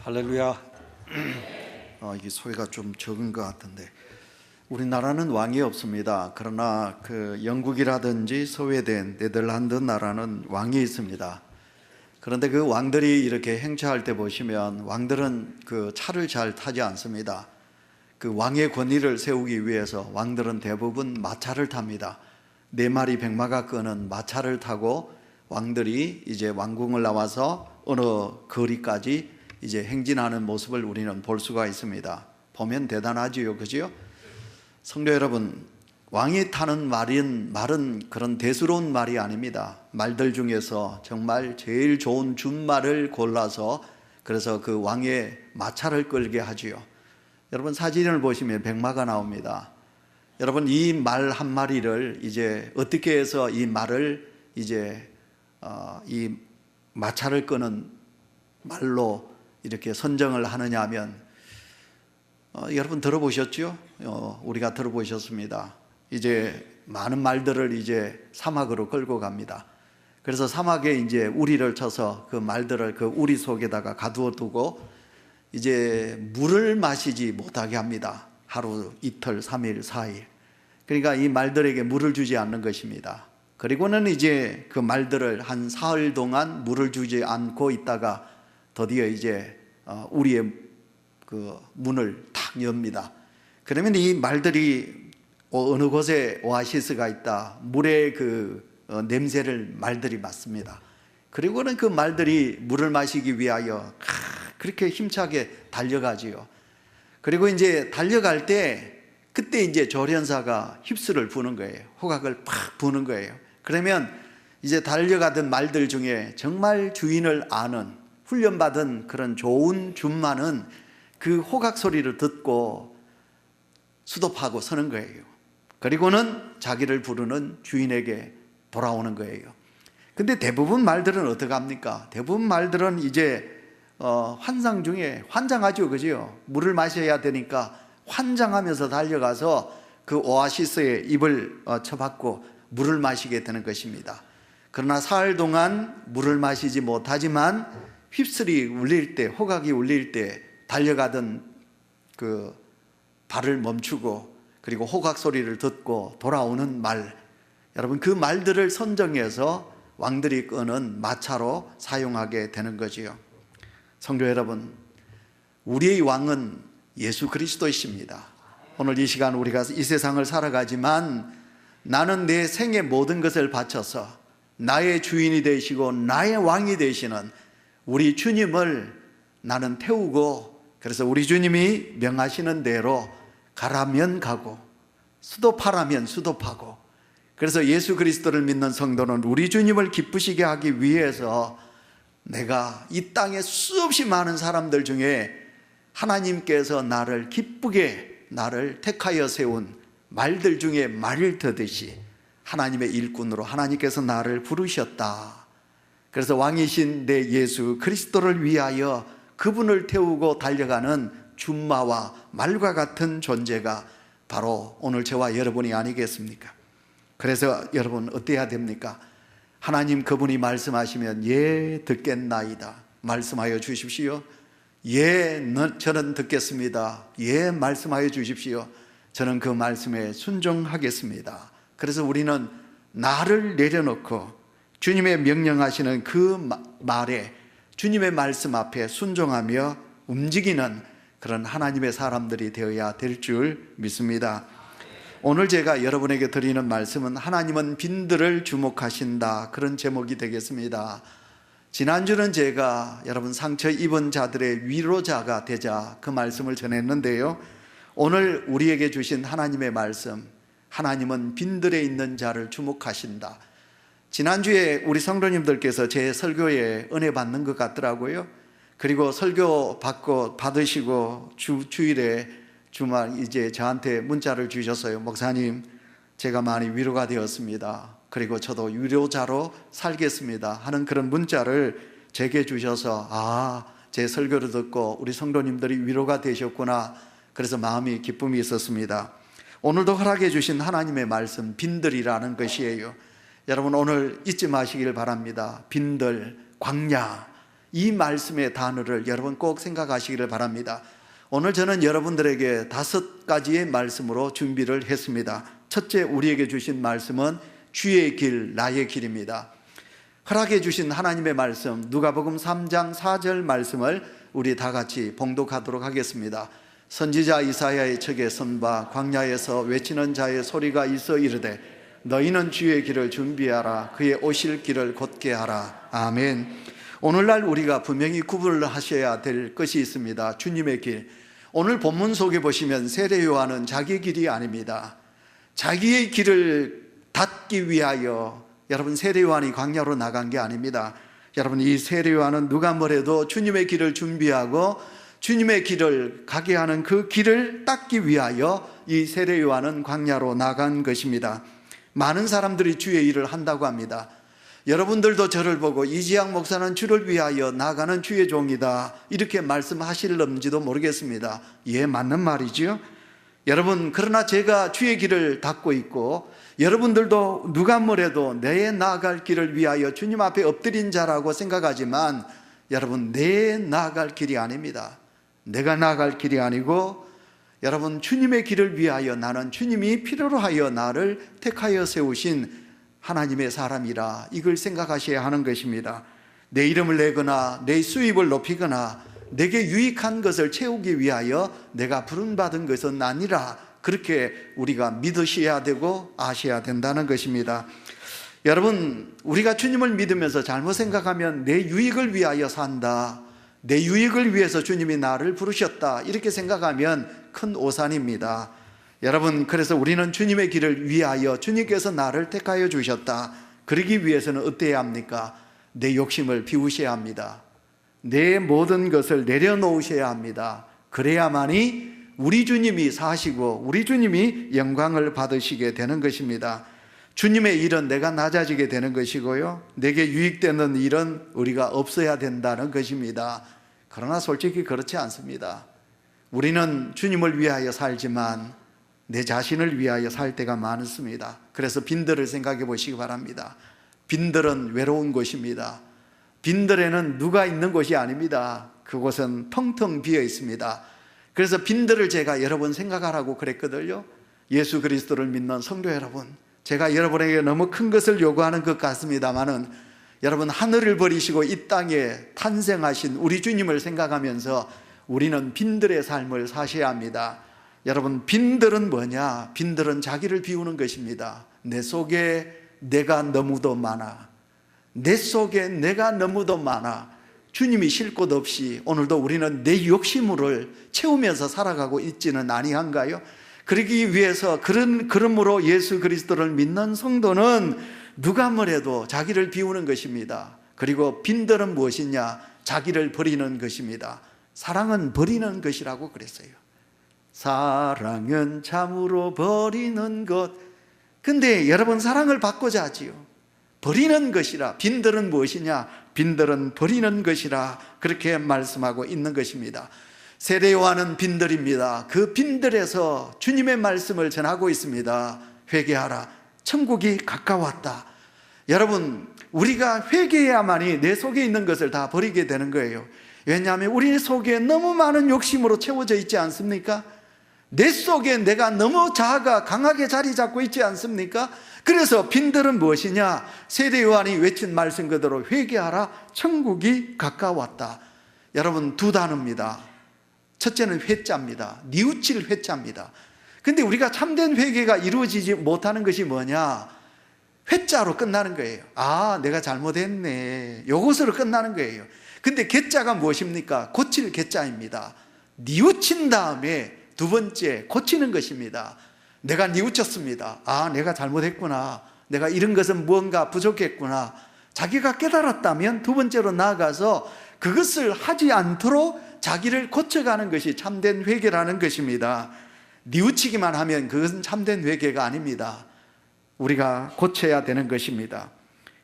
할렐루야. 이게 소리가 좀 적은 것 같은데, 우리나라는 왕이 없습니다. 그러나 영국이라든지 스웨덴, 네덜란드 나라는 왕이 있습니다. 그런데 그 왕들이 이렇게 행차할 때 보시면 왕들은 그 차를 잘 타지 않습니다. 그 왕의 권위를 세우기 위해서 왕들은 대부분 마차를 탑니다. 4마리 백마가 끄는 마차를 타고 왕들이 이제 왕궁을 나와서 어느 거리까지 이제 행진하는 모습을 우리는 볼 수가 있습니다. 보면 대단하지요, 그죠? 성도 여러분, 왕이 타는 말은 그런 대수로운 말이 아닙니다. 말들 중에서 정말 제일 좋은 준말을 골라서 그래서 그 왕의 마차를 끌게 하지요. 여러분 사진을 보시면 백마가 나옵니다. 여러분 이 말 한 마리를 이제 어떻게 해서 이 말을 이제 이 마차를 끄는 말로 이렇게 선정을 하느냐 하면 여러분 들어보셨죠? 우리가 들어보셨습니다. 이제 많은 말들을 이제 사막으로 끌고 갑니다. 그래서 사막에 이제 우리를 쳐서 그 말들을 그 우리 속에다가 가두어 두고 이제 물을 마시지 못하게 합니다. 하루, 이틀, 3일, 4일. 그러니까 이 말들에게 물을 주지 않는 것입니다. 그리고는 이제 그 말들을 한 사흘 동안 물을 주지 않고 있다가 드디어 이제 우리의 그 문을 탁 엽니다. 그러면 이 말들이 어느 곳에 오아시스가 있다, 물의 그 냄새를 말들이 맡습니다. 그리고는 그 말들이 물을 마시기 위하여 그렇게 힘차게 달려가지요. 그리고 이제 달려갈 때 그때 이제 조련사가 휩쓸을 부는 거예요. 호각을 팍 부는 거예요. 그러면 이제 달려가던 말들 중에 정말 주인을 아는 훈련받은 그런 좋은 준마는 그 호각 소리를 듣고 수도하고 서는 거예요. 그리고는 자기를 부르는 주인에게 돌아오는 거예요. 근데 대부분 말들은 어떻게 합니까? 대부분 말들은 이제 환상 중에 환장하죠, 그죠? 물을 마셔야 되니까 환장하면서 달려가서 그 오아시스에 입을 쳐박고 물을 마시게 되는 것입니다. 그러나 사흘 동안 물을 마시지 못하지만 휩쓸이 울릴 때, 호각이 울릴 때 달려가던 그 발을 멈추고 그리고 호각 소리를 듣고 돌아오는 말, 여러분 그 말들을 선정해서 왕들이 끄는 마차로 사용하게 되는 거지요. 성도 여러분, 우리의 왕은 예수 그리스도이십니다. 오늘 이 시간 우리가 이 세상을 살아가지만 나는 내 생의 모든 것을 바쳐서 나의 주인이 되시고 나의 왕이 되시는 우리 주님을 나는 태우고, 그래서 우리 주님이 명하시는 대로 가라면 가고 수도파라면 수도파고, 그래서 예수 그리스도를 믿는 성도는 우리 주님을 기쁘시게 하기 위해서 내가 이 땅에 수없이 많은 사람들 중에 하나님께서 나를 기쁘게 나를 택하여 세운 말들 중에 말을 듣듯이 하나님의 일꾼으로 하나님께서 나를 부르셨다. 그래서 왕이신 내 예수 그리스도를 위하여 그분을 태우고 달려가는 준마와 말과 같은 존재가 바로 오늘 저와 여러분이 아니겠습니까? 그래서 여러분 어때야 됩니까? 하나님 그분이 말씀하시면 예 듣겠나이다 말씀하여 주십시오. 예 저는 듣겠습니다. 예 말씀하여 주십시오. 저는 그 말씀에 순종하겠습니다. 그래서 우리는 나를 내려놓고 주님의 명령하시는 그 말에, 주님의 말씀 앞에 순종하며 움직이는 그런 하나님의 사람들이 되어야 될 줄 믿습니다. 오늘 제가 여러분에게 드리는 말씀은 하나님은 빈들을 주목하신다, 그런 제목이 되겠습니다. 지난주는 제가 여러분 상처 입은 자들의 위로자가 되자 그 말씀을 전했는데요, 오늘 우리에게 주신 하나님의 말씀, 하나님은 빈들에 있는 자를 주목하신다. 지난주에 우리 성도님들께서 제 설교에 은혜 받는 것 같더라고요. 그리고 설교 받으시고 주일에 주말 이제 저한테 문자를 주셨어요. 목사님, 제가 많이 위로가 되었습니다. 그리고 저도 위로자로 살겠습니다 하는 그런 문자를 제게 주셔서 제 설교를 듣고 우리 성도님들이 위로가 되셨구나, 그래서 마음이 기쁨이 있었습니다. 오늘도 허락해 주신 하나님의 말씀, 빈들이라는 것이에요. 여러분 오늘 잊지 마시길 바랍니다. 빈들, 광야, 이 말씀의 단어를 여러분 꼭 생각하시기를 바랍니다. 오늘 저는 여러분들에게 5가지의 말씀으로 준비를 했습니다. 첫째, 우리에게 주신 말씀은 주의 길, 나의 길입니다. 허락해 주신 하나님의 말씀, 누가복음 3장 4절 말씀을 우리 다 같이 봉독하도록 하겠습니다. 선지자 이사야의 책에 선바 광야에서 외치는 자의 소리가 있어 이르되 너희는 주의 길을 준비하라, 그의 오실 길을 곧게 하라. 아멘. 오늘날 우리가 분명히 구분을 하셔야 될 것이 있습니다. 주님의 길. 오늘 본문 속에 보시면 세례 요한은 자기 길이 아닙니다. 자기의 길을 닫기 위하여 여러분 세례 요한이 광야로 나간 게 아닙니다. 여러분, 이 세례 요한은 누가 뭐래도 주님의 길을 준비하고 주님의 길을 가게 하는 그 길을 닦기 위하여 이 세례 요한은 광야로 나간 것입니다. 많은 사람들이 주의 일을 한다고 합니다. 여러분들도 저를 보고 이지양 목사는 주를 위하여 나가는 주의 종이다 이렇게 말씀하실는지도 모르겠습니다. 예, 맞는 말이지요. 여러분, 그러나 제가 주의 길을 닦고 있고 여러분들도 누가 뭐래도 내 나아갈 길을 위하여 주님 앞에 엎드린 자라고 생각하지만 여러분, 내 나아갈 길이 아닙니다. 내가 나아갈 길이 아니고 여러분, 주님의 길을 위하여 나는 주님이 필요로 하여 나를 택하여 세우신 하나님의 사람이라, 이걸 생각하셔야 하는 것입니다. 내 이름을 내거나 내 수입을 높이거나 내게 유익한 것을 채우기 위하여 내가 부름받은 것은 아니라, 그렇게 우리가 믿으셔야 되고 아셔야 된다는 것입니다. 여러분, 우리가 주님을 믿으면서 잘못 생각하면 내 유익을 위하여 산다, 내 유익을 위해서 주님이 나를 부르셨다 이렇게 생각하면 큰 오산입니다. 여러분, 그래서 우리는 주님의 길을 위하여 주님께서 나를 택하여 주셨다. 그러기 위해서는 어때야 합니까? 내 욕심을 비우셔야 합니다. 내 모든 것을 내려놓으셔야 합니다. 그래야만이 우리 주님이 사시고 우리 주님이 영광을 받으시게 되는 것입니다. 주님의 일은 내가 낮아지게 되는 것이고요, 내게 유익되는 일은 우리가 없어야 된다는 것입니다. 그러나 솔직히 그렇지 않습니다. 우리는 주님을 위하여 살지만 내 자신을 위하여 살 때가 많습니다. 그래서 빈들을 생각해 보시기 바랍니다. 빈들은 외로운 곳입니다. 빈들에는 누가 있는 곳이 아닙니다. 그곳은 텅텅 비어 있습니다. 그래서 빈들을 제가 여러 번 생각하라고 그랬거든요. 예수 그리스도를 믿는 성도 여러분, 제가 여러분에게 너무 큰 것을 요구하는 것 같습니다만은 여러분, 하늘을 버리시고 이 땅에 탄생하신 우리 주님을 생각하면서 우리는 빈들의 삶을 사셔야 합니다. 여러분, 빈들은 뭐냐? 빈들은 자기를 비우는 것입니다. 내 속에 내가 너무도 많아. 내 속에 내가 너무도 많아. 주님이 쉴 곳 없이 오늘도 우리는 내 욕심을 채우면서 살아가고 있지는 아니한가요? 그러기 위해서 그러므로 예수 그리스도를 믿는 성도는 누가 뭐래도 자기를 비우는 것입니다. 그리고 빈들은 무엇이냐? 자기를 버리는 것입니다. 사랑은 버리는 것이라고 그랬어요. 사랑은 참으로 버리는 것. 근데 여러분, 사랑을 받고자 하지요. 버리는 것이라. 빈들은 무엇이냐? 빈들은 버리는 것이라, 그렇게 말씀하고 있는 것입니다. 세례 요한은 빈들입니다. 그 빈들에서 주님의 말씀을 전하고 있습니다. 회개하라, 천국이 가까웠다. 여러분, 우리가 회개해야만이 내 속에 있는 것을 다 버리게 되는 거예요. 왜냐하면 우리 속에 너무 많은 욕심으로 채워져 있지 않습니까? 내 속에 내가 너무 자아가 강하게 자리 잡고 있지 않습니까? 그래서 빈들은 무엇이냐? 세례 요한이 외친 말씀 그대로 회개하라, 천국이 가까웠다. 여러분, 두 단어입니다. 첫째는 회자입니다. 뉘우칠 회자입니다. 근데 우리가 참된 회개가 이루어지지 못하는 것이 뭐냐? 회자로 끝나는 거예요. 아, 내가 잘못했네, 요것으로 끝나는 거예요. 근데 개자가 무엇입니까? 고칠 개자입니다. 뉘우친 다음에 두 번째, 고치는 것입니다. 내가 뉘우쳤습니다. 아, 내가 잘못했구나, 내가 이런 것은 무언가 부족했구나. 자기가 깨달았다면 두 번째로 나아가서 그것을 하지 않도록 자기를 고쳐가는 것이 참된 회개라는 것입니다. 뉘우치기만 하면 그것은 참된 회개가 아닙니다. 우리가 고쳐야 되는 것입니다.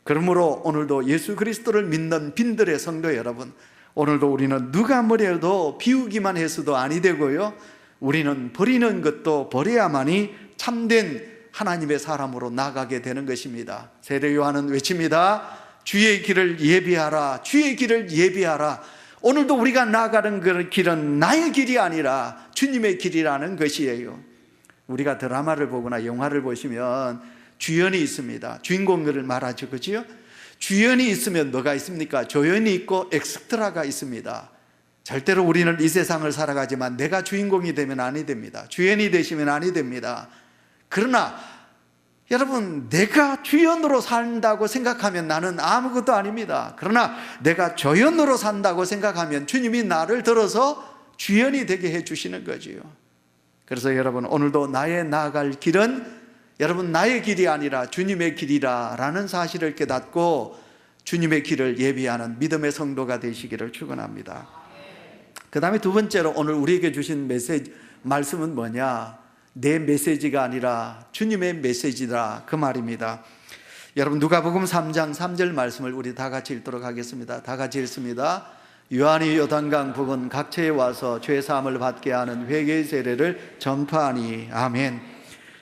그러므로 오늘도 예수 그리스도를 믿는 빈들의 성도 여러분, 오늘도 우리는 누가 뭐래도 비우기만 해서도 아니 되고요, 우리는 버리는 것도 버려야만이 참된 하나님의 사람으로 나가게 되는 것입니다. 세례 요한은 외칩니다. 주의 길을 예비하라. 주의 길을 예비하라. 오늘도 우리가 나아가는 그 길은 나의 길이 아니라 주님의 길이라는 것이에요. 우리가 드라마를 보거나 영화를 보시면 주연이 있습니다. 주인공들을 말하죠, 그렇죠? 주연이 있으면 뭐가 있습니까? 조연이 있고 엑스트라가 있습니다. 절대로 우리는 이 세상을 살아가지만 내가 주인공이 되면 아니 됩니다. 주연이 되시면 아니 됩니다. 그러나 여러분, 내가 주연으로 산다고 생각하면 나는 아무것도 아닙니다. 그러나 내가 조연으로 산다고 생각하면 주님이 나를 들어서 주연이 되게 해주시는 거지요. 그래서 여러분, 오늘도 나의 나아갈 길은 여러분 나의 길이 아니라 주님의 길이라는 사실을 깨닫고 주님의 길을 예비하는 믿음의 성도가 되시기를 축원합니다. 그 다음에 두 번째로 오늘 우리에게 주신 말씀은 뭐냐? 내 메시지가 아니라 주님의 메시지다, 그 말입니다. 여러분, 누가복음 3장 3절 말씀을 우리 다 같이 읽도록 하겠습니다. 다 같이 읽습니다. 요한이 요단강 부근 각처에 와서 죄 사함을 받게 하는 회개의 세례를 전파하니. 아멘.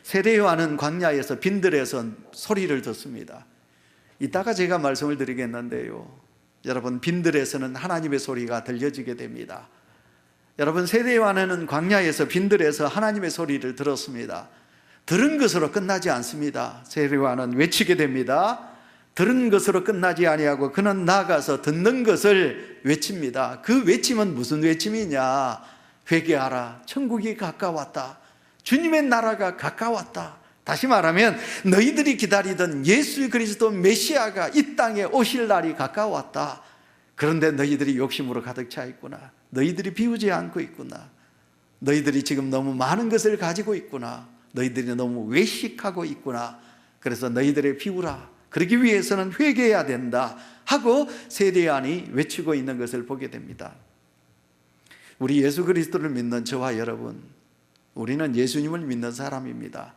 세례 요한은 광야에서 빈들에서 소리를 듣습니다. 이따가 제가 말씀을 드리겠는데요, 여러분, 빈들에서는 하나님의 소리가 들려지게 됩니다. 여러분, 세례 요한은 광야에서 빈들에서 하나님의 소리를 들었습니다. 들은 것으로 끝나지 않습니다. 세례 요한은 외치게 됩니다. 들은 것으로 끝나지 아니하고 그는 나아가서 듣는 것을 외칩니다. 그 외침은 무슨 외침이냐? 회개하라, 천국이 가까웠다, 주님의 나라가 가까웠다. 다시 말하면 너희들이 기다리던 예수 그리스도 메시아가 이 땅에 오실 날이 가까웠다. 그런데 너희들이 욕심으로 가득 차 있구나. 너희들이 비우지 않고 있구나. 너희들이 지금 너무 많은 것을 가지고 있구나. 너희들이 너무 외식하고 있구나. 그래서 너희들의 비우라. 그러기 위해서는 회개해야 된다 하고 세례 요한이 외치고 있는 것을 보게 됩니다. 우리 예수 그리스도를 믿는 저와 여러분, 우리는 예수님을 믿는 사람입니다.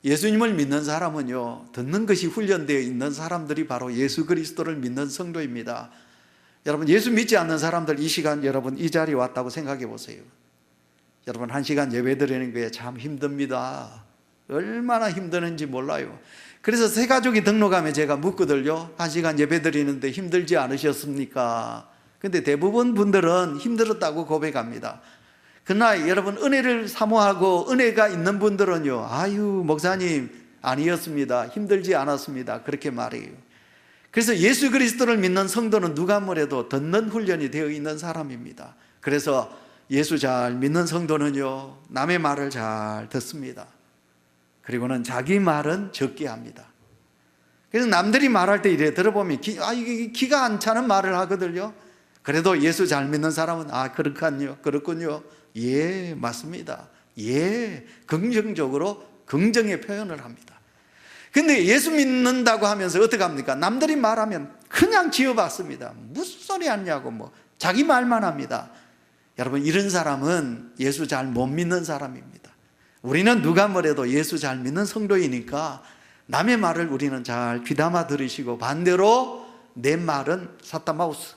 예수님을 믿는 사람은요, 듣는 것이 훈련되어 있는 사람들이 바로 예수 그리스도를 믿는 성도입니다. 여러분, 예수 믿지 않는 사람들 이 시간 여러분 이 자리에 왔다고 생각해 보세요. 여러분, 한 시간 예배 드리는 게 참 힘듭니다. 얼마나 힘드는지 몰라요. 그래서 새 가족이 등록하면 제가 묻거든요. 한 시간 예배 드리는데 힘들지 않으셨습니까? 근데 대부분 분들은 힘들었다고 고백합니다. 그러나 여러분, 은혜를 사모하고 은혜가 있는 분들은요, 아유 목사님 아니었습니다, 힘들지 않았습니다, 그렇게 말해요. 그래서 예수 그리스도를 믿는 성도는 누가 뭐래도 듣는 훈련이 되어 있는 사람입니다. 그래서 예수 잘 믿는 성도는요, 남의 말을 잘 듣습니다. 그리고는 자기 말은 적게 합니다. 그래서 남들이 말할 때 이래 들어보면 이게 기가 안 차는 말을 하거든요. 그래도 예수 잘 믿는 사람은 그렇군요. 예, 맞습니다. 예, 긍정적으로 긍정의 표현을 합니다. 근데 예수 믿는다고 하면서 어떻게 합니까? 남들이 말하면 그냥 지어봤습니다. 무슨 소리 하냐고 자기 말만 합니다. 여러분, 이런 사람은 예수 잘 못 믿는 사람입니다. 우리는 누가 뭐래도 예수 잘 믿는 성도이니까 남의 말을 우리는 잘 귀담아 들으시고, 반대로 내 말은 사타마우스,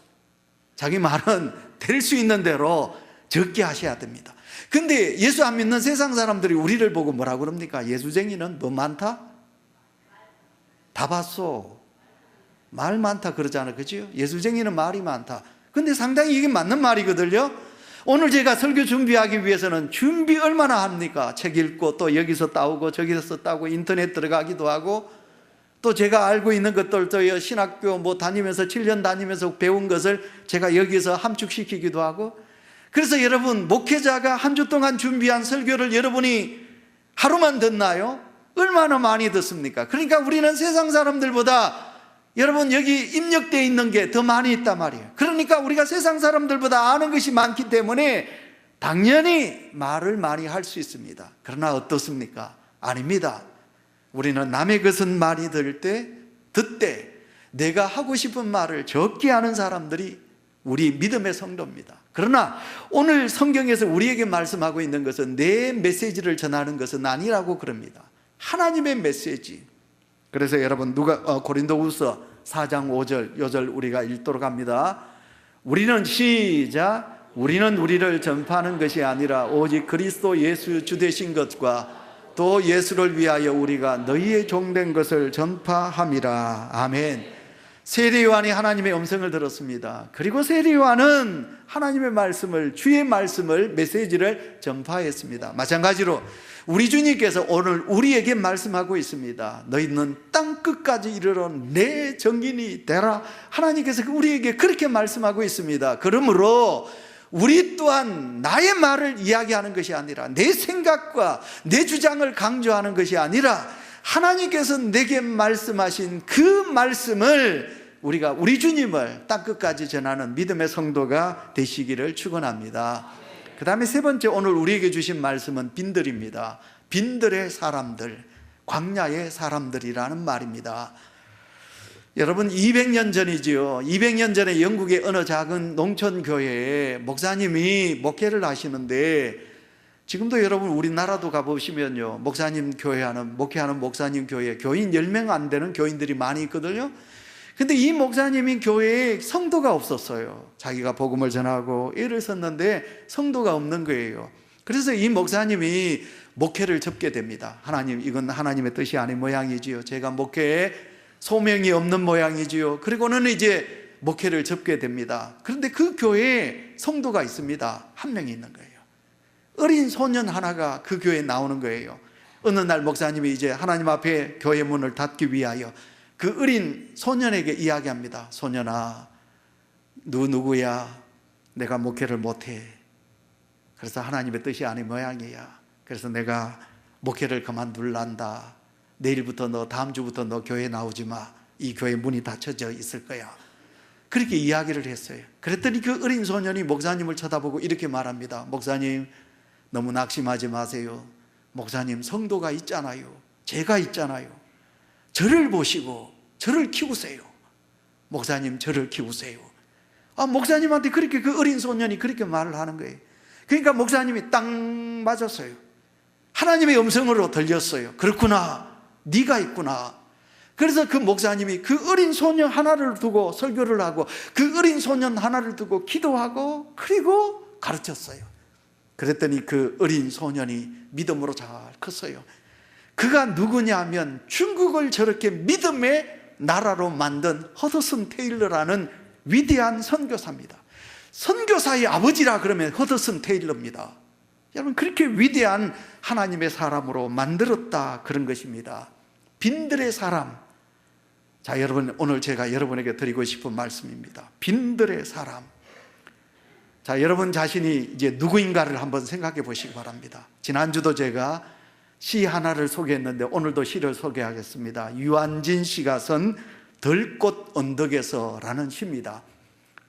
자기 말은 될 수 있는 대로 적게 하셔야 됩니다. 근데 예수 안 믿는 세상 사람들이 우리를 보고 뭐라고 그럽니까? 예수쟁이는 뭐 많다? 다 봤어. 말 많다 그러잖아요, 그죠? 예수쟁이는 말이 많다. 근데 상당히 이게 맞는 말이거든요. 오늘 제가 설교 준비하기 위해서는 준비 얼마나 합니까? 책 읽고 또 여기서 따오고 저기서 따오고 인터넷 들어가기도 하고, 또 제가 알고 있는 것들, 또 신학교 다니면서 7년 다니면서 배운 것을 제가 여기서 함축시키기도 하고. 그래서 여러분, 목회자가 한 주 동안 준비한 설교를 여러분이 하루만 듣나요? 얼마나 많이 듣습니까? 그러니까 우리는 세상 사람들보다 여러분 여기 입력되어 있는 게 더 많이 있단 말이에요. 그러니까 우리가 세상 사람들보다 아는 것이 많기 때문에 당연히 말을 많이 할 수 있습니다. 그러나 어떻습니까? 아닙니다. 우리는 남의 것은 많이 듣되 내가 하고 싶은 말을 적게 하는 사람들이 우리 믿음의 성도입니다. 그러나 오늘 성경에서 우리에게 말씀하고 있는 것은 내 메시지를 전하는 것은 아니라고 그럽니다. 하나님의 메시지. 그래서 여러분, 고린도후서 4장 5절, 요절 우리가 읽도록 합니다. 우리는 시작, 우리는 우리를 전파하는 것이 아니라 오직 그리스도 예수 주 되신 것과 또 예수를 위하여 우리가 너희의 종된 것을 전파함이라. 아멘. 세례요한이 하나님의 음성을 들었습니다. 그리고 세례요한은 하나님의 말씀을, 주의 말씀을, 메시지를 전파했습니다. 마찬가지로 우리 주님께서 오늘 우리에게 말씀하고 있습니다. 너희는 땅 끝까지 이르러 내 증인이 되라. 하나님께서 우리에게 그렇게 말씀하고 있습니다. 그러므로 우리 또한 나의 말을 이야기하는 것이 아니라, 내 생각과 내 주장을 강조하는 것이 아니라, 하나님께서 내게 말씀하신 그 말씀을 우리가, 우리 주님을 땅끝까지 전하는 믿음의 성도가 되시기를 축원합니다. 그 다음에 세 번째, 오늘 우리에게 주신 말씀은 빈들입니다. 빈들의 사람들, 광야의 사람들이라는 말입니다. 여러분, 200년 전이지요. 200년 전에 영국의 어느 작은 농촌 교회에 목사님이 목회를 하시는데, 지금도 여러분 우리나라도 가보시면요, 목사님 교회하는, 목회하는 목사님 교회, 교인 10명 안 되는 교인들이 많이 있거든요. 근데 이 목사님이 교회에 성도가 없었어요. 자기가 복음을 전하고 애를 썼는데 성도가 없는 거예요. 그래서 이 목사님이 목회를 접게 됩니다. 하나님, 이건 하나님의 뜻이 아닌 모양이지요. 제가 목회에 소명이 없는 모양이지요. 그리고는 이제 목회를 접게 됩니다. 그런데 그 교회에 성도가 있습니다. 한 명이 있는 거예요. 어린 소년 하나가 그 교회에 나오는 거예요. 어느 날 목사님이 이제 하나님 앞에 교회 문을 닫기 위하여 그 어린 소년에게 이야기합니다. 소년아, 누구야? 내가 목회를 못해. 그래서 하나님의 뜻이 아닌 모양이야. 그래서 내가 목회를 그만둘란다. 내일부터 너, 다음 주부터 너 교회 나오지 마. 이 교회 문이 닫혀져 있을 거야. 그렇게 이야기를 했어요. 그랬더니 그 어린 소년이 목사님을 쳐다보고 이렇게 말합니다. 목사님, 너무 낙심하지 마세요. 목사님, 성도가 있잖아요. 제가 있잖아요. 저를 보시고 저를 키우세요. 목사님, 저를 키우세요. 목사님한테 그렇게 그 어린 소년이 그렇게 말을 하는 거예요. 그러니까 목사님이 딱 맞았어요. 하나님의 음성으로 들렸어요. 그렇구나, 네가 있구나. 그래서 그 목사님이 그 어린 소년 하나를 두고 설교를 하고, 그 어린 소년 하나를 두고 기도하고, 그리고 가르쳤어요. 그랬더니 그 어린 소년이 믿음으로 잘 컸어요. 그가 누구냐면 중국을 저렇게 믿음의 나라로 만든 허드슨 테일러라는 위대한 선교사입니다. 선교사의 아버지라 그러면 허드슨 테일러입니다. 여러분, 그렇게 위대한 하나님의 사람으로 만들었다, 그런 것입니다. 빈들의 사람. 자, 여러분, 오늘 제가 여러분에게 드리고 싶은 말씀입니다. 빈들의 사람. 자, 여러분 자신이 이제 누구인가를 한번 생각해 보시기 바랍니다. 지난주도 제가 시 하나를 소개했는데 오늘도 시를 소개하겠습니다. 유한진 씨가 쓴 들꽃 언덕에서 라는 시입니다.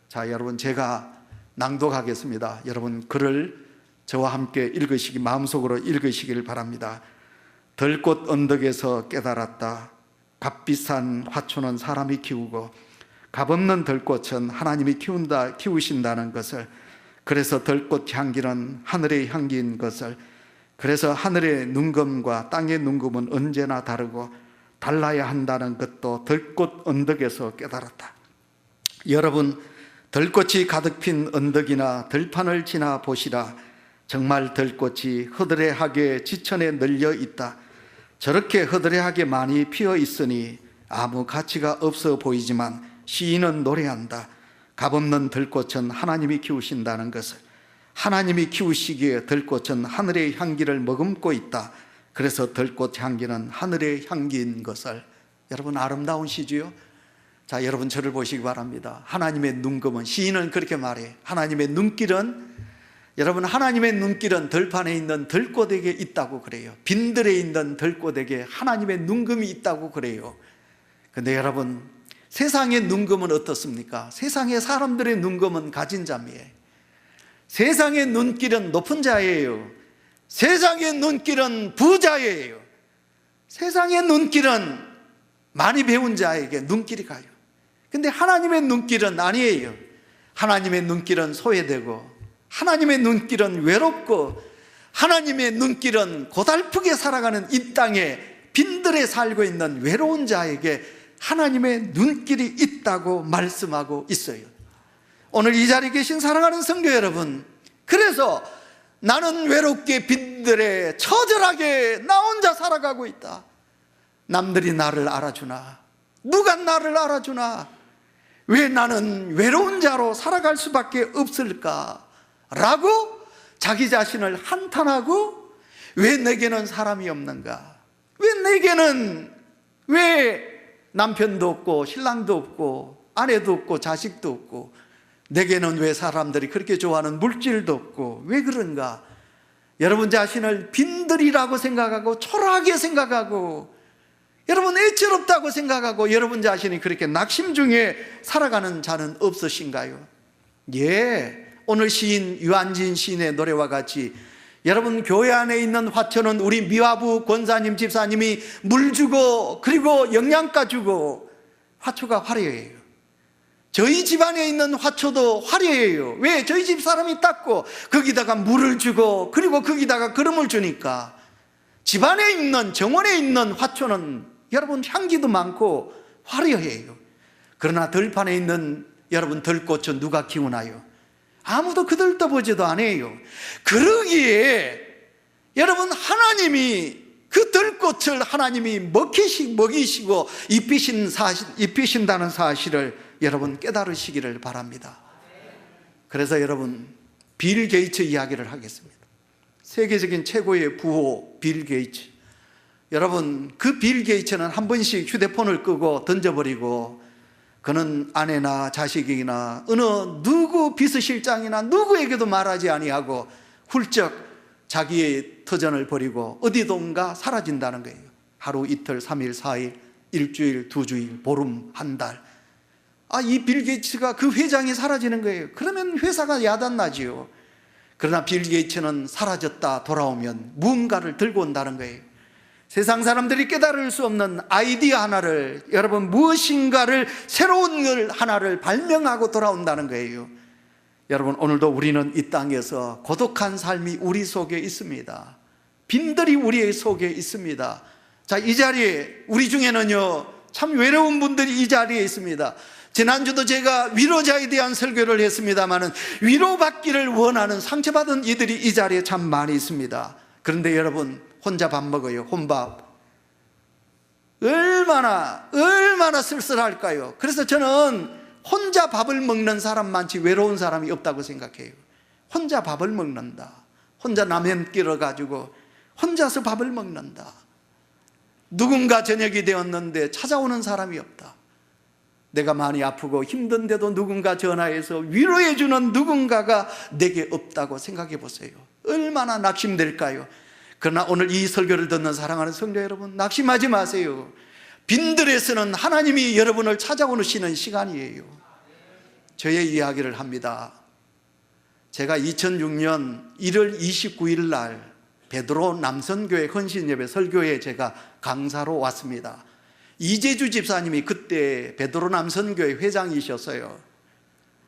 자, 여러분, 제가 낭독하겠습니다. 여러분, 글을 저와 함께 읽으시기, 마음속으로 읽으시길 바랍니다. 들꽃 언덕에서 깨달았다. 값비싼 화초는 사람이 키우고 값없는 들꽃은 하나님이 키우신다는 것을, 그래서 들꽃 향기는 하늘의 향기인 것을, 그래서 하늘의 눈금과 땅의 눈금은 언제나 다르고 달라야 한다는 것도 들꽃 언덕에서 깨달았다. 여러분, 들꽃이 가득 핀 언덕이나 들판을 지나 보시라. 정말 들꽃이 허드레하게 지천에 널려 있다. 저렇게 허드레하게 많이 피어 있으니 아무 가치가 없어 보이지만 시인은 노래한다. 값없는 들꽃은 하나님이 키우신다는 것을, 하나님이 키우시기에 들꽃은 하늘의 향기를 머금고 있다. 그래서 들꽃 향기는 하늘의 향기인 것을. 여러분, 아름다운 시지요? 자, 여러분, 저를 보시기 바랍니다. 하나님의 눈금은, 시인은 그렇게 말해. 하나님의 눈길은, 여러분, 하나님의 눈길은 들판에 있는 들꽃에게 있다고 그래요. 빈들에 있는 들꽃에게 하나님의 눈금이 있다고 그래요. 근데 여러분, 세상의 눈금은 어떻습니까? 세상의 사람들의 눈금은 가진 자미에요. 세상의 눈길은 높은 자예요. 세상의 눈길은 부자예요. 세상의 눈길은 많이 배운 자에게 눈길이 가요. 근데 하나님의 눈길은 아니에요. 하나님의 눈길은 소외되고, 하나님의 눈길은 외롭고, 하나님의 눈길은 고달프게 살아가는 이 땅에 빈들에 살고 있는 외로운 자에게 하나님의 눈길이 있다고 말씀하고 있어요. 오늘 이 자리에 계신 사랑하는 성도 여러분, 그래서 나는 외롭게 빈들에 처절하게 나 혼자 살아가고 있다. 남들이 나를 알아주나? 누가 나를 알아주나? 왜 나는 외로운 자로 살아갈 수밖에 없을까? 라고 자기 자신을 한탄하고, 왜 내게는 사람이 없는가? 왜 남편도 없고 신랑도 없고 아내도 없고 자식도 없고, 내게는 왜 사람들이 그렇게 좋아하는 물질도 없고, 왜 그런가? 여러분 자신을 빈들이라고 생각하고 초라하게 생각하고, 여러분 애처롭다고 생각하고, 여러분 자신이 그렇게 낙심 중에 살아가는 자는 없으신가요? 예, 오늘 시인 유한진 시인의 노래와 같이 여러분 교회 안에 있는 화초는 우리 미화부 권사님 집사님이 물 주고 그리고 영양가 주고, 화초가 화려해요. 저희 집안에 있는 화초도 화려해요. 왜? 저희 집 사람이 닦고 거기다가 물을 주고 그리고 거기다가 기름을 주니까. 집안에 있는, 정원에 있는 화초는 여러분 향기도 많고 화려해요. 그러나 들판에 있는 여러분 들꽃은 누가 키우나요? 아무도 그들떠보지도 않아요. 그러기에 여러분 하나님이 그 들꽃을 하나님이 먹이시고 입히신다는 사실을 여러분 깨달으시기를 바랍니다. 그래서 여러분 빌 게이츠 이야기를 하겠습니다. 세계적인 최고의 부호 빌 게이츠. 여러분 그 빌 게이츠는 한 번씩 휴대폰을 끄고 던져버리고, 그는 아내나 자식이나 어느 누구 비서실장이나 누구에게도 말하지 아니하고 훌쩍 자기의 터전을 버리고 어디론가 사라진다는 거예요. 하루, 이틀, 3일, 4일, 일주일, 2주일, 보름, 한 달. 이 빌 게이츠가 그 회장이 사라지는 거예요. 그러면 회사가 야단나지요. 그러나 빌 게이츠는 사라졌다 돌아오면 무언가를 들고 온다는 거예요. 세상 사람들이 깨달을 수 없는 아이디어 하나를, 여러분 무엇인가를, 새로운 걸 하나를 발명하고 돌아온다는 거예요. 여러분 오늘도 우리는 이 땅에서 고독한 삶이 우리 속에 있습니다. 빈들이 우리 속에 있습니다. 자, 이 자리에 우리 중에는요 참 외로운 분들이 이 자리에 있습니다. 지난주도 제가 위로자에 대한 설교를 했습니다마는, 위로받기를 원하는 상처받은 이들이 이 자리에 참 많이 있습니다. 그런데 여러분 혼자 밥 먹어요. 혼밥. 얼마나 쓸쓸할까요? 그래서 저는 혼자 밥을 먹는 사람만치 외로운 사람이 없다고 생각해요. 혼자 밥을 먹는다. 혼자 라면 끓여가지고 혼자서 밥을 먹는다. 누군가 저녁이 되었는데 찾아오는 사람이 없다. 내가 많이 아프고 힘든데도 누군가 전화해서 위로해주는 누군가가 내게 없다고 생각해 보세요. 얼마나 낙심될까요? 그러나 오늘 이 설교를 듣는 사랑하는 성도 여러분, 낙심하지 마세요. 빈들에서는 하나님이 여러분을 찾아오시는 시간이에요. 저의 이야기를 합니다. 제가 2006년 1월 29일 날 베드로 남선교회 헌신예배 설교에 제가 강사로 왔습니다. 이재주 집사님이 그때 베드로 남선교회 회장이셨어요.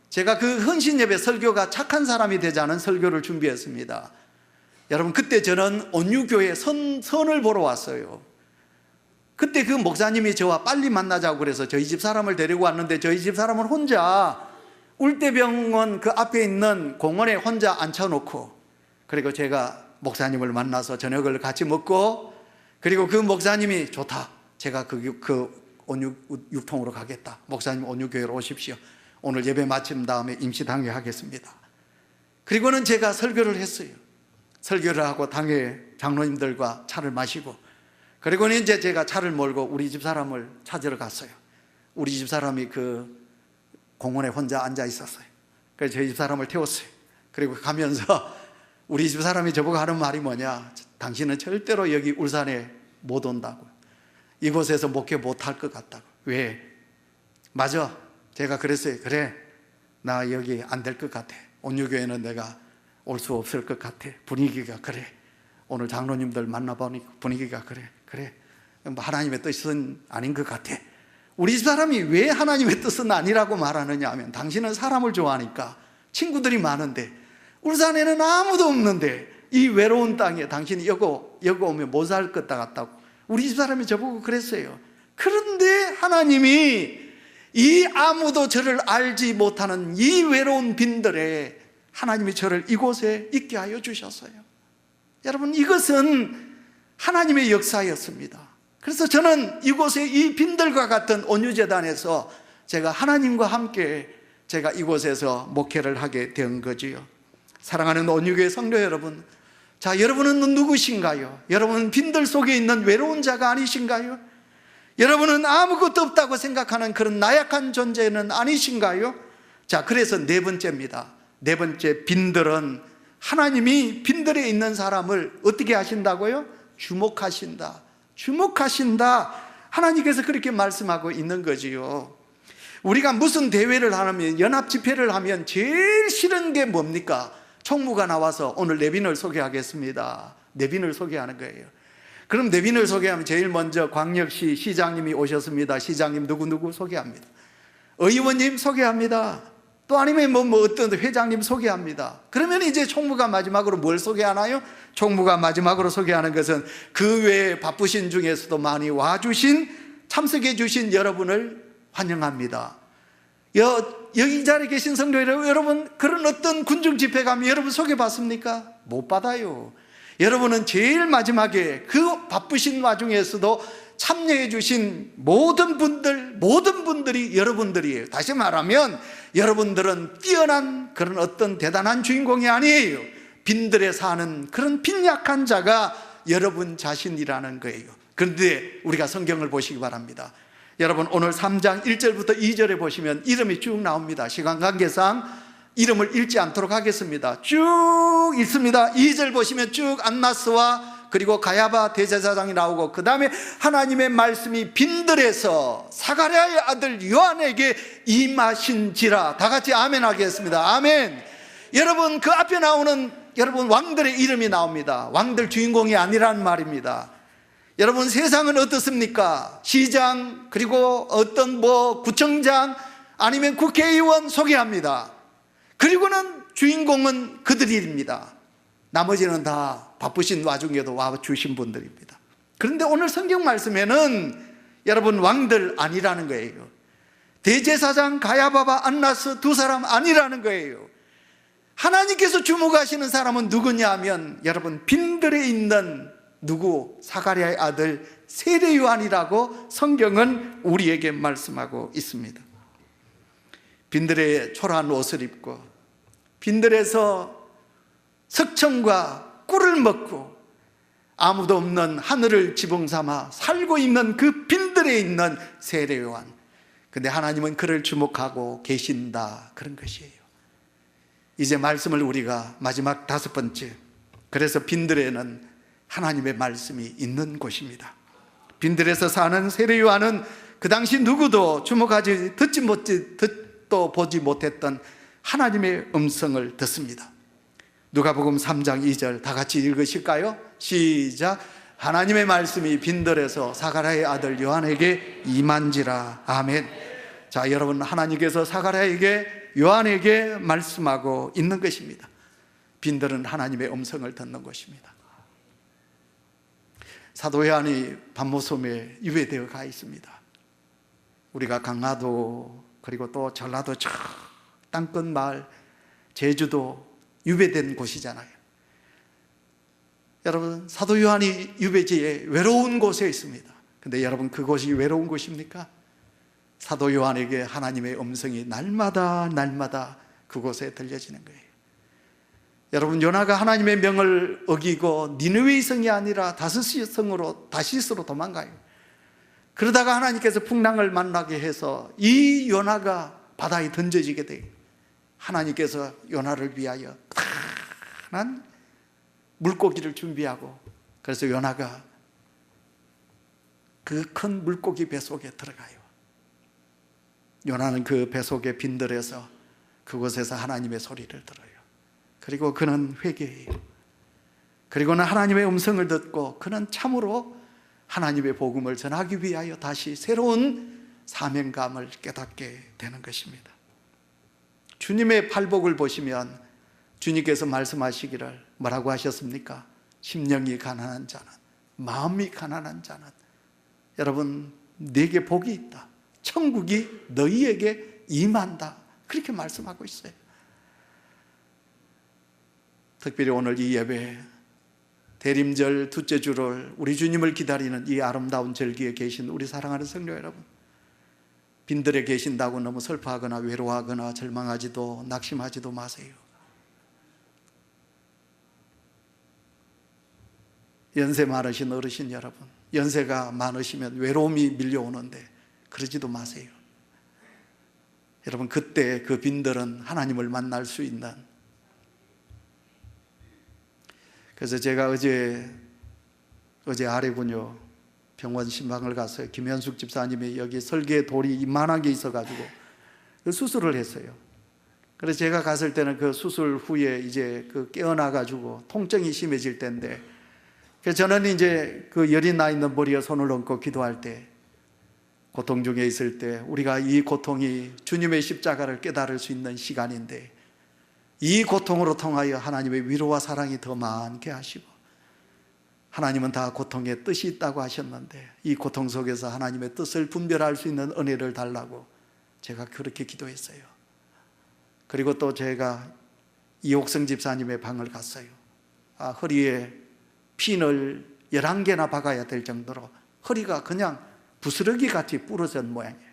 제가 그 헌신예배 설교가 착한 사람이 되자는 설교를 준비했습니다. 여러분 그때 저는 온유교회 선을 보러 왔어요. 그때 그 목사님이 저와 빨리 만나자고 그래서 저희 집 사람을 데리고 왔는데, 저희 집 사람은 혼자 울대병원 그 앞에 있는 공원에 혼자 앉혀놓고, 그리고 제가 목사님을 만나서 저녁을 같이 먹고, 그리고 그 목사님이 좋다, 제가 그 온유 육통으로 가겠다, 목사님 온유교회로 오십시오, 오늘 예배 마친 다음에 임시당회 하겠습니다. 그리고는 제가 설교를 했어요. 설교를 하고 당회 장로님들과 차를 마시고, 그리고는 이제 제가 차를 몰고 우리 집 사람을 찾으러 갔어요. 우리 집 사람이 그 공원에 혼자 앉아 있었어요. 그래서 저희 집 사람을 태웠어요. 그리고 가면서 우리 집 사람이 저보고 하는 말이 뭐냐, 당신은 절대로 여기 울산에 못 온다고, 이곳에서 목회 못할 것 같다고. 왜? 맞아, 제가 그랬어요. 그래, 나 여기 안 될 것 같아. 온유교회는 내가 올 수 없을 것 같아. 분위기가 그래. 오늘 장로님들 만나보니 분위기가 그래. 뭐 하나님의 뜻은 아닌 것 같아. 우리 집 사람이 왜 하나님의 뜻은 아니라고 말하느냐 하면, 당신은 사람을 좋아하니까 친구들이 많은데 울산에는 아무도 없는데 이 외로운 땅에 당신이 여기 오면 못 살 것 같다고 우리 집 사람이 저보고 그랬어요. 그런데 하나님이 이 아무도 저를 알지 못하는 이 외로운 빈들에 하나님이 저를 이곳에 있게 하여 주셨어요. 여러분 이것은 하나님의 역사였습니다. 그래서 저는 이곳에 이 빈들과 같은 온유재단에서 제가 하나님과 함께 제가 이곳에서 목회를 하게 된 거지요. 사랑하는 온유교회 성도 여러분, 자, 여러분은 누구신가요? 여러분은 빈들 속에 있는 외로운 자가 아니신가요? 여러분은 아무것도 없다고 생각하는 그런 나약한 존재는 아니신가요? 자, 그래서 네 번째입니다. 네 번째, 빈들은 하나님이 빈들에 있는 사람을 어떻게 하신다고요? 주목하신다. 주목하신다. 하나님께서 그렇게 말씀하고 있는 거지요. 우리가 무슨 대회를 하면, 연합 집회를 하면 제일 싫은 게 뭡니까? 총무가 나와서 오늘 내빈을 소개하겠습니다. 내빈을 소개하는 거예요. 그럼 내빈을 소개하면 제일 먼저 광역시 시장님이 오셨습니다. 시장님 누구누구 소개합니다. 의원님 소개합니다. 또 아니면 어떤 회장님 소개합니다. 그러면 이제 총무가 마지막으로 뭘 소개하나요? 총무가 마지막으로 소개하는 것은 그 외에 바쁘신 중에서도 많이 와주신, 참석해 주신 여러분을 환영합니다. 여기 자리에 계신 성도 여러분, 그런 어떤 군중 집회 가면 여러분 소개받습니까? 못 받아요. 여러분은 제일 마지막에 그 바쁘신 와중에서도 참여해 주신 모든 분들이 여러분들이에요. 다시 말하면 여러분들은 뛰어난 그런 어떤 대단한 주인공이 아니에요. 빈들에 사는 그런 빈약한 자가 여러분 자신이라는 거예요. 그런데 우리가 성경을 보시기 바랍니다. 여러분, 오늘 3장 1절부터 2절에 보시면 이름이 쭉 나옵니다. 시간 관계상 이름을 읽지 않도록 하겠습니다. 쭉 있습니다. 2절 보시면 쭉 안나스와 그리고 가야바 대제사장이 나오고, 그 다음에 하나님의 말씀이 빈들에서 사가랴의 아들 요한에게 임하신지라. 다 같이 아멘 하겠습니다. 아멘. 여러분, 그 앞에 나오는 여러분 왕들의 이름이 나옵니다. 왕들 주인공이 아니라는 말입니다. 여러분, 세상은 어떻습니까? 시장, 그리고 어떤 구청장, 아니면 국회의원 소개합니다. 그리고는 주인공은 그들입니다. 나머지는 다 바쁘신 와중에도 와주신 분들입니다. 그런데 오늘 성경 말씀에는 여러분 왕들 아니라는 거예요. 대제사장 가야바와 안나스 두 사람 아니라는 거예요. 하나님께서 주목하시는 사람은 누구냐 하면 여러분, 빈들에 있는 사가랴의 아들 세례 요한이라고 성경은 우리에게 말씀하고 있습니다. 빈들에 초라한 옷을 입고 빈들에서 석청과 꿀을 먹고 아무도 없는 하늘을 지붕 삼아 살고 있는 그 빈들에 있는 세례 요한. 근데 하나님은 그를 주목하고 계신다, 그런 것이에요. 이제 말씀을 우리가 마지막 다섯 번째, 그래서 빈들에는 하나님의 말씀이 있는 곳입니다. 빈들에서 사는 세례 요한은 그 당시 누구도 주목하지 듣도 보지 못했던 하나님의 음성을 듣습니다. 누가복음 3장 2절 다 같이 읽으실까요? 시작. 하나님의 말씀이 빈들에서 사가랴의 아들 요한에게 임한지라. 아멘. 자, 여러분, 하나님께서 사가랴에게, 요한에게 말씀하고 있는 것입니다. 빈들은 하나님의 음성을 듣는 것입니다. 사도 요한이 반모섬에 유배되어 가 있습니다. 우리가 강화도, 그리고 또 전라도 저 땅끝 마을, 제주도 유배된 곳이잖아요. 여러분, 사도 요한이 유배지에 외로운 곳에 있습니다. 근데 여러분, 그곳이 외로운 곳입니까? 사도 요한에게 하나님의 음성이 날마다 그곳에 들려지는 거예요. 여러분, 요나가 하나님의 명을 어기고 니느웨 성이 아니라 다시스로 도망가요. 그러다가 하나님께서 풍랑을 만나게 해서 이 요나가 바다에 던져지게 돼요. 하나님께서 요나를 위하여 큰 물고기를 준비하고, 그래서 요나가 그 큰 물고기 뱃속에 들어가요. 요나는 그 뱃속에 빈들에서 그곳에서 하나님의 소리를 들어요. 그리고 그는 회개해요. 그리고는 하나님의 음성을 듣고 그는 참으로 하나님의 복음을 전하기 위하여 다시 새로운 사명감을 깨닫게 되는 것입니다. 주님의 팔복을 보시면 주님께서 말씀하시기를 뭐라고 하셨습니까? 심령이 가난한 자는, 마음이 가난한 자는, 여러분, 네게 복이 있다. 천국이 너희에게 임한다. 그렇게 말씀하고 있어요. 특별히 오늘 이 예배, 대림절 둘째 주를 우리 주님을 기다리는 이 아름다운 절기에 계신 우리 사랑하는 성도 여러분, 빈들에 계신다고 너무 슬퍼하거나 외로워하거나 절망하지도 낙심하지도 마세요. 연세 많으신 어르신 여러분, 연세가 많으시면 외로움이 밀려오는데 그러지도 마세요. 여러분, 그때 그 빈들은 하나님을 만날 수 있는. 그래서 제가 어제 아래군요 병원 신방을 가서 김현숙 집사님이 여기 설계 돌이 이만한 게 있어가지고 그 수술을 했어요. 그래서 제가 갔을 때는 그 수술 후에 이제 그 깨어나가지고 통증이 심해질 때인데, 그래서 저는 이제 그 열이 나 있는 머리에 손을 얹고 기도할 때, 고통 중에 있을 때 우리가 이 고통이 주님의 십자가를 깨달을 수 있는 시간인데, 이 고통으로 통하여 하나님의 위로와 사랑이 더 많게 하시고, 하나님은 다 고통에 뜻이 있다고 하셨는데 이 고통 속에서 하나님의 뜻을 분별할 수 있는 은혜를 달라고 제가 그렇게 기도했어요. 그리고 또 제가 이옥성 집사님의 방을 갔어요. 허리에 핀을 11개나 박아야 될 정도로 허리가 그냥 부스러기 같이 부러진 모양이에요.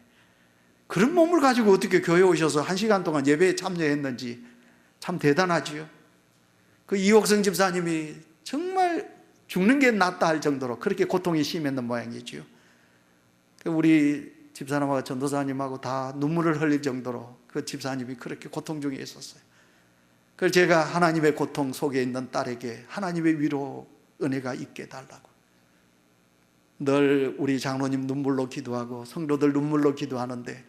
그런 몸을 가지고 어떻게 교회에 오셔서 1시간 동안 예배에 참여했는지 참 대단하지요. 그 이옥성 집사님이 정말 죽는 게 낫다 할 정도로 그렇게 고통이 심했는 모양이지요. 우리 집사님하고 전도사님하고 다 눈물을 흘릴 정도로 그 집사님이 그렇게 고통 중에 있었어요. 그래서 제가 하나님의 고통 속에 있는 딸에게 하나님의 위로 은혜가 있게 해달라고 늘 우리 장로님 눈물로 기도하고 성도들 눈물로 기도하는데,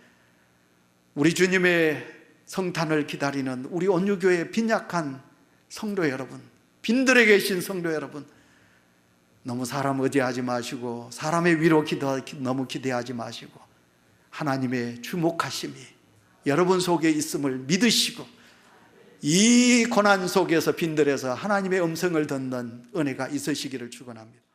우리 주님의 성탄을 기다리는 우리 온유교회의 빈약한 성도 여러분, 빈들에 계신 성도 여러분, 너무 사람 의지하지 마시고 사람의 위로 너무 기대하지 마시고 하나님의 주목하심이 여러분 속에 있음을 믿으시고 이 고난 속에서 빈들에서 하나님의 음성을 듣는 은혜가 있으시기를 축원합니다.